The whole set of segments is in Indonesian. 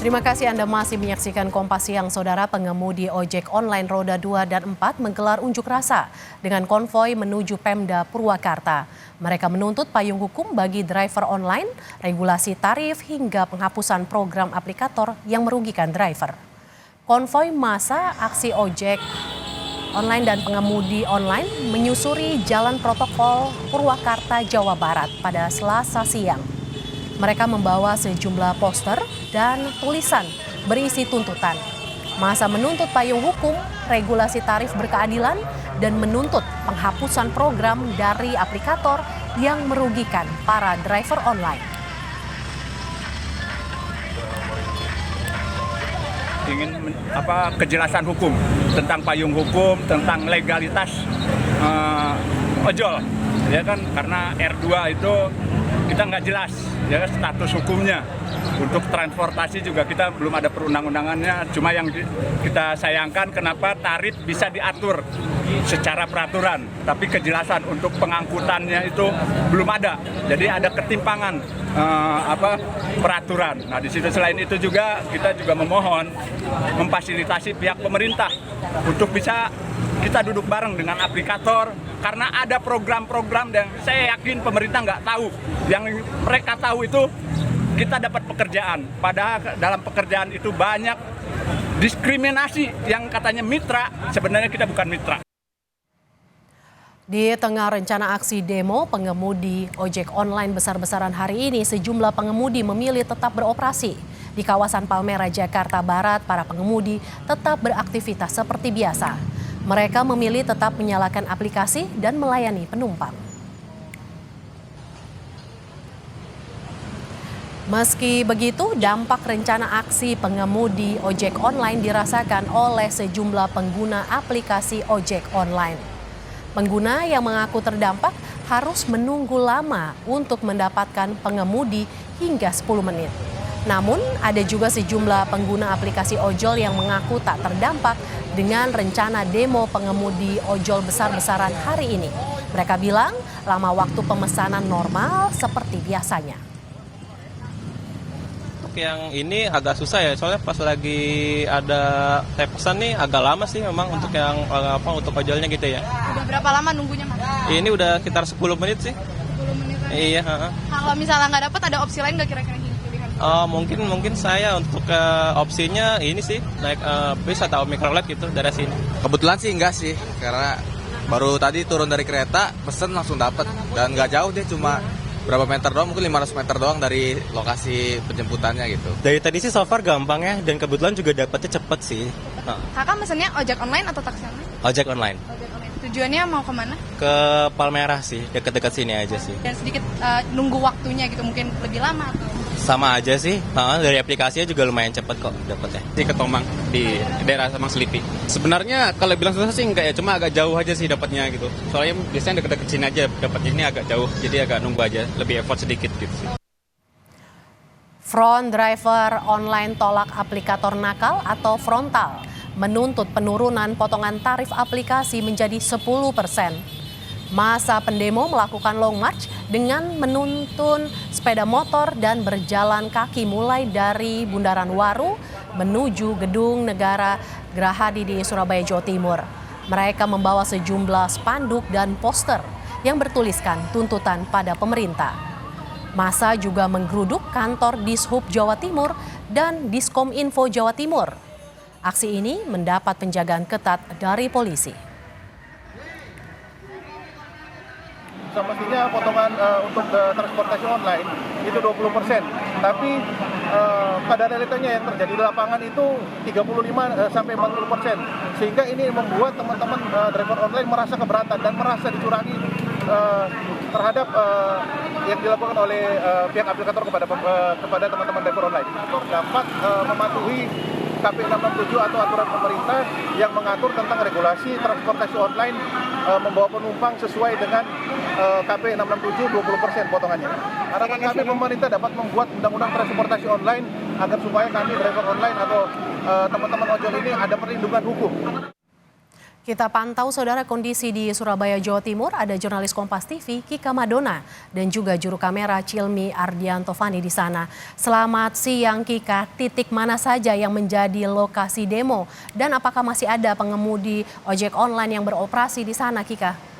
Terima kasih Anda masih menyaksikan Kompas Siang, Saudara. Pengemudi ojek online roda 2 dan 4 menggelar unjuk rasa dengan konvoi menuju Pemda Purwakarta. Mereka menuntut payung hukum bagi driver online, regulasi tarif hingga penghapusan program aplikator yang merugikan driver. Konvoi massa aksi ojek online dan pengemudi online menyusuri Jalan Protokol Purwakarta, Jawa Barat pada Selasa siang. Mereka membawa sejumlah poster dan tulisan berisi tuntutan. Massa menuntut payung hukum, regulasi tarif berkeadilan, dan menuntut penghapusan program dari aplikator yang merugikan para driver online. Ingin kejelasan hukum tentang payung hukum, tentang legalitas ojol, ya kan, karena R2 itu kita nggak jelas ya status hukumnya. Untuk transportasi juga kita belum ada perundang-undangannya, cuma yang kita sayangkan kenapa tarif bisa diatur secara peraturan, tapi kejelasan untuk pengangkutannya itu belum ada. Jadi ada ketimpangan peraturan. Nah, di situ selain itu juga kita juga memohon memfasilitasi pihak pemerintah untuk bisa kita duduk bareng dengan aplikator, karena ada program-program yang saya yakin pemerintah nggak tahu. Yang mereka tahu itu kita dapat pekerjaan, padahal dalam pekerjaan itu banyak diskriminasi yang katanya mitra, sebenarnya kita bukan mitra. Di tengah rencana aksi demo pengemudi ojek online besar-besaran hari ini, sejumlah pengemudi memilih tetap beroperasi. Di kawasan Palmerah, Jakarta Barat, para pengemudi tetap beraktivitas seperti biasa. Mereka memilih tetap menyalakan aplikasi dan melayani penumpang. Meski begitu, dampak rencana aksi pengemudi ojek online dirasakan oleh sejumlah pengguna aplikasi ojek online. Pengguna yang mengaku terdampak harus menunggu lama untuk mendapatkan pengemudi hingga 10 menit. Namun, ada juga sejumlah pengguna aplikasi ojol yang mengaku tak terdampak dengan rencana demo pengemudi ojol besar-besaran hari ini. Mereka bilang lama waktu pemesanan normal seperti biasanya. Yang ini agak susah ya, soalnya pas lagi ada saya pesan nih agak lama sih memang untuk yang untuk ojolnya gitu ya. Udah berapa lama nunggunya, Mas? Ini udah sekitar 10 menit sih. 10 menit aja. Iya. Kalau misalnya nggak dapat, ada opsi lain nggak kira-kira pilihan? Mungkin saya untuk opsinya ini sih naik bis atau mikrolet gitu dari sini. Kebetulan sih enggak sih, karena baru tadi turun dari kereta, pesen langsung dapat dan nggak jauh deh, cuma berapa meter doang, mungkin 500 meter doang dari lokasi penjemputannya gitu. Dari tadi sih so far gampang ya, dan kebetulan juga dapetnya cepet sih. Kakak mesennya ojek online atau taksi online? Ojek online. Ojek online. Tujuannya mau kemana? Ke Palmerah sih, deket-deket sini aja sih. Dan sedikit nunggu waktunya gitu, mungkin lebih lama atau? Sama aja sih, dari aplikasinya juga lumayan cepet kok dapetnya. Di Ketomang, di daerah Samang Selipi. Sebenarnya kalau bilang susah sih enggak ya, cuma agak jauh aja sih dapatnya gitu. Soalnya biasanya deket-deket sini aja, dapatnya ini agak jauh, jadi agak nunggu aja, lebih effort sedikit gitu sih. Front driver online tolak aplikator nakal atau frontal menuntut penurunan potongan tarif aplikasi menjadi 10%. Masa pendemo melakukan long march dengan menuntun sepeda motor dan berjalan kaki mulai dari Bundaran Waru menuju Gedung Negara Gerahadi di Surabaya, Jawa Timur. Mereka membawa sejumlah spanduk dan poster yang bertuliskan tuntutan pada pemerintah. Masa juga menggeruduk kantor Dishub Jawa Timur dan Diskominfo Jawa Timur. Aksi ini mendapat penjagaan ketat dari polisi. Semestinya potongan untuk transportasi online itu 20%, tapi pada realitanya yang terjadi di lapangan itu 35 sampai 40%, sehingga ini membuat teman-teman driver online merasa keberatan dan merasa dicurangi terhadap yang dilakukan oleh pihak aplikator kepada teman-teman driver online. Dapat mematuhi KP 667 atau aturan pemerintah yang mengatur tentang regulasi transportasi online membawa penumpang sesuai dengan KP 667 20% potongannya. Harapan kami pemerintah dapat membuat undang-undang transportasi online agar supaya kami driver online atau teman-teman ojol ini ada perlindungan hukum. Kita pantau saudara kondisi di Surabaya, Jawa Timur. Ada jurnalis Kompas TV Kika Madona dan juga juru kamera Cilmi Ardiantovani di sana. Selamat siang Kika, titik mana saja yang menjadi lokasi demo dan apakah masih ada pengemudi ojek online yang beroperasi di sana Kika?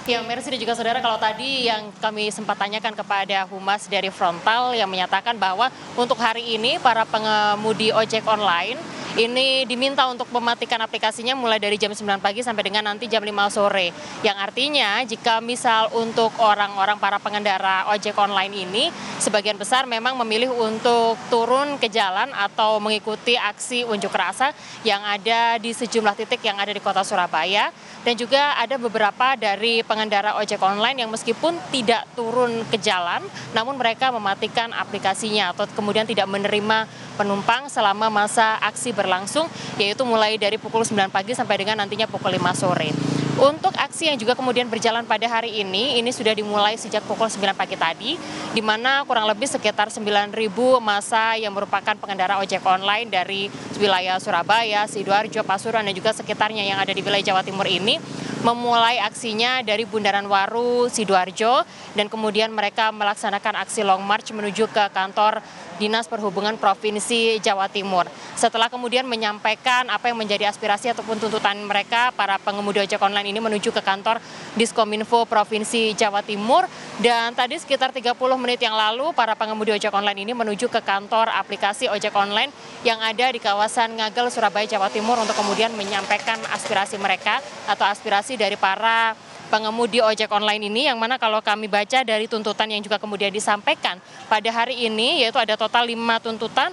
Ya, Mercy dan juga saudara, kalau tadi yang kami sempat tanyakan kepada Humas dari Frontal yang menyatakan bahwa untuk hari ini para pengemudi ojek online ini diminta untuk mematikan aplikasinya mulai dari jam 9 pagi sampai dengan nanti jam 5 sore. Yang artinya jika misal untuk orang-orang para pengendara ojek online ini sebagian besar memang memilih untuk turun ke jalan atau mengikuti aksi unjuk rasa yang ada di sejumlah titik yang ada di kota Surabaya. Dan juga ada beberapa dari pengendara ojek online yang meskipun tidak turun ke jalan, namun mereka mematikan aplikasinya atau kemudian tidak menerima penumpang selama masa aksi berlangsung, yaitu mulai dari pukul 9 pagi sampai dengan nantinya pukul 5 sore. Untuk aksi yang juga kemudian berjalan pada hari ini sudah dimulai sejak pukul 9 pagi tadi, di mana kurang lebih sekitar 9.000 massa yang merupakan pengendara ojek online dari wilayah Surabaya, Sidoarjo, Pasuruan, dan juga sekitarnya yang ada di wilayah Jawa Timur ini memulai aksinya dari Bundaran Waru, Sidoarjo, dan kemudian mereka melaksanakan aksi long march menuju ke kantor Dinas Perhubungan Provinsi Jawa Timur. Setelah kemudian menyampaikan apa yang menjadi aspirasi ataupun tuntutan mereka, para pengemudi ojek online ini menuju ke kantor Diskominfo Provinsi Jawa Timur. Dan tadi sekitar 30 menit yang lalu, para pengemudi ojek online ini menuju ke kantor aplikasi ojek online yang ada di kawasan Ngagel, Surabaya, Jawa Timur untuk kemudian menyampaikan aspirasi mereka atau aspirasi dari para pengemudi ojek online ini, yang mana kalau kami baca dari tuntutan yang juga kemudian disampaikan pada hari ini, yaitu ada total 5 tuntutan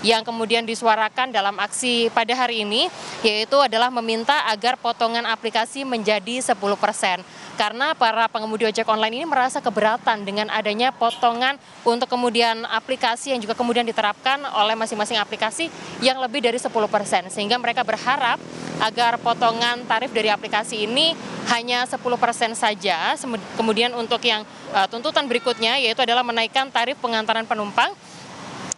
yang kemudian disuarakan dalam aksi pada hari ini, yaitu adalah meminta agar potongan aplikasi menjadi 10%. Karena para pengemudi ojek online ini merasa keberatan dengan adanya potongan untuk kemudian aplikasi yang juga kemudian diterapkan oleh masing-masing aplikasi yang lebih dari 10%. Sehingga mereka berharap agar potongan tarif dari aplikasi ini hanya 10% saja. Kemudian untuk yang tuntutan berikutnya yaitu adalah menaikkan tarif pengantaran penumpang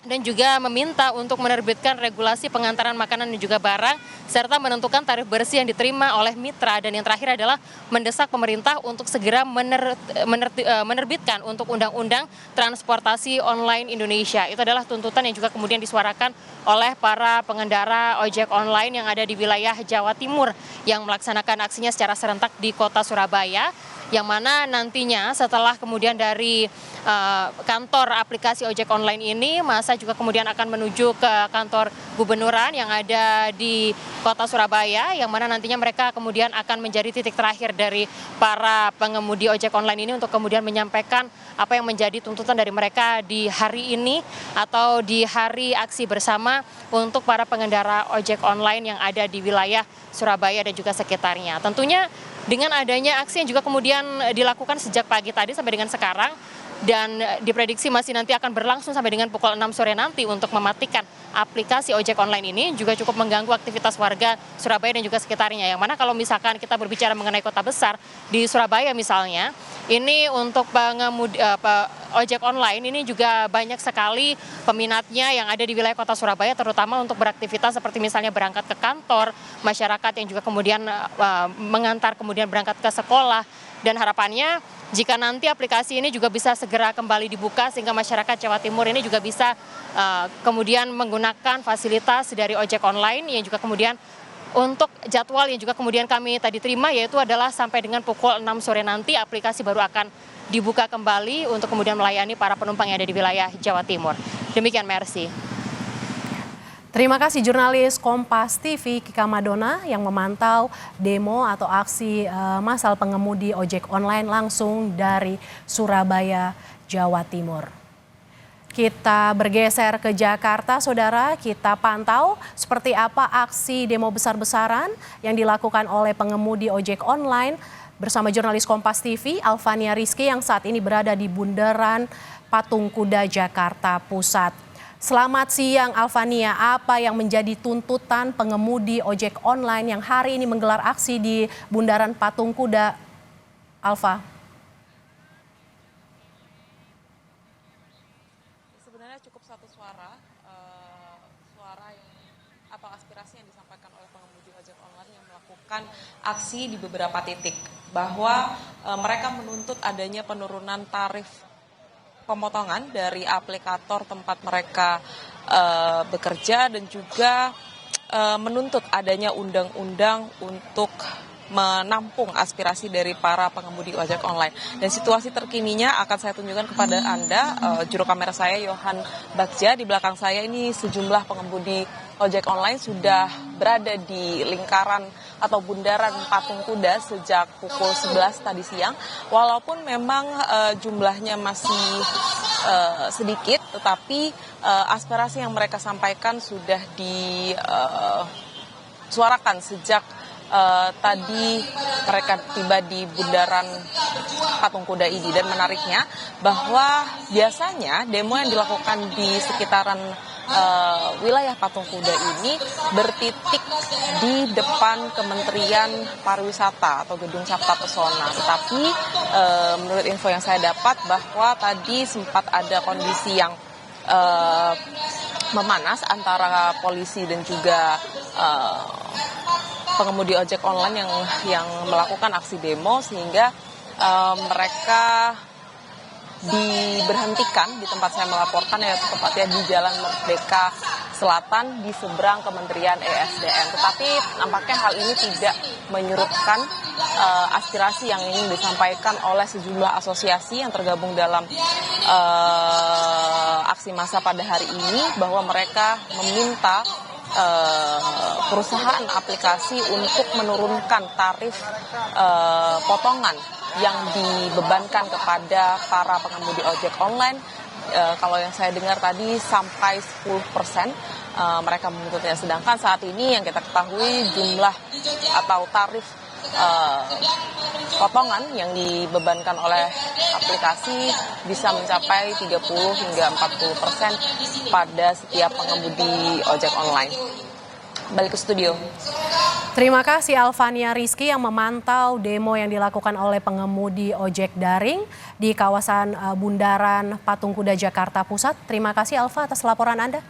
dan juga meminta untuk menerbitkan regulasi pengantaran makanan dan juga barang, serta menentukan tarif bersih yang diterima oleh mitra. Dan yang terakhir adalah mendesak pemerintah untuk segera menerbitkan untuk Undang-Undang Transportasi Online Indonesia. Itu adalah tuntutan yang juga kemudian disuarakan oleh para pengendara ojek online yang ada di wilayah Jawa Timur yang melaksanakan aksinya secara serentak di kota Surabaya, yang mana nantinya setelah kemudian dari kantor aplikasi ojek online ini, masa juga kemudian akan menuju ke kantor gubernuran yang ada di kota Surabaya, yang mana nantinya mereka kemudian akan menjadi titik terakhir dari para pengemudi ojek online ini untuk kemudian menyampaikan apa yang menjadi tuntutan dari mereka di hari ini atau di hari aksi bersama untuk para pengendara ojek online yang ada di wilayah Surabaya dan juga sekitarnya. Tentunya dengan adanya aksi yang juga kemudian dilakukan sejak pagi tadi sampai dengan sekarang, dan diprediksi masih nanti akan berlangsung sampai dengan pukul 6 sore nanti untuk mematikan aplikasi ojek online ini, juga cukup mengganggu aktivitas warga Surabaya dan juga sekitarnya. Yang mana kalau misalkan kita berbicara mengenai kota besar di Surabaya misalnya, ini untuk pengemudi ojek online ini juga banyak sekali peminatnya yang ada di wilayah kota Surabaya, terutama untuk beraktivitas seperti misalnya berangkat ke kantor, masyarakat yang juga kemudian mengantar kemudian berangkat ke sekolah. Dan harapannya jika nanti aplikasi ini juga bisa segera kembali dibuka sehingga masyarakat Jawa Timur ini juga bisa kemudian menggunakan fasilitas dari ojek online, yang juga kemudian untuk jadwal yang juga kemudian kami tadi terima yaitu adalah sampai dengan pukul 6 sore nanti aplikasi baru akan dibuka kembali untuk kemudian melayani para penumpang yang ada di wilayah Jawa Timur. Demikian, Mercy. Terima kasih jurnalis Kompas TV Kika Madona yang memantau demo atau aksi massal pengemudi ojek online langsung dari Surabaya, Jawa Timur. Kita bergeser ke Jakarta, saudara. Kita pantau seperti apa aksi demo besar-besaran yang dilakukan oleh pengemudi ojek online bersama jurnalis Kompas TV Alvania Rizky yang saat ini berada di Bundaran Patung Kuda, Jakarta Pusat. Selamat siang Alvania, apa yang menjadi tuntutan pengemudi ojek online yang hari ini menggelar aksi di Bundaran Patung Kuda, Alfa? Sebenarnya cukup satu suara suara atau aspirasi yang disampaikan oleh pengemudi ojek online yang melakukan aksi di beberapa titik, bahwa mereka menuntut adanya penurunan tarif pemotongan dari aplikator tempat mereka bekerja, dan juga menuntut adanya undang-undang untuk menampung aspirasi dari para pengemudi ojek online. Dan situasi terkininya akan saya tunjukkan kepada Anda, juru kamera saya Yohan Bagja. Di belakang saya ini sejumlah pengemudi ojek online sudah berada di lingkaran atau bundaran Patung Kuda sejak pukul 11 tadi siang. Walaupun memang jumlahnya masih sedikit, tetapi aspirasi yang mereka sampaikan sudah disuarakan sejak tadi mereka tiba di bundaran Patung Kuda ini. Dan menariknya bahwa biasanya demo yang dilakukan di sekitaran wilayah Patung Kuda ini bertitik di depan Kementerian Pariwisata atau Gedung Sabta Pesona. Tetapi menurut info yang saya dapat bahwa tadi sempat ada kondisi yang memanas antara polisi dan juga pengemudi ojek online yang melakukan aksi demo, sehingga mereka diberhentikan di tempat saya melaporkan, yaitu tepatnya di Jalan Merdeka Selatan di seberang Kementerian ESDM. Tetapi nampaknya hal ini tidak menyurutkan aspirasi yang ingin disampaikan oleh sejumlah asosiasi yang tergabung dalam aksi massa pada hari ini, bahwa mereka meminta perusahaan aplikasi untuk menurunkan tarif potongan yang dibebankan kepada para pengemudi ojek online. Kalau yang saya dengar tadi sampai 10% mereka menuntutnya. Sedangkan saat ini yang kita ketahui jumlah atau tarif potongan yang dibebankan oleh aplikasi bisa mencapai 30 hingga 40% pada setiap pengemudi ojek online. Balik ke studio. Terima kasih Alvania Rizky yang memantau demo yang dilakukan oleh pengemudi ojek daring di kawasan Bundaran Patung Kuda Jakarta Pusat. Terima kasih Alva atas laporan Anda.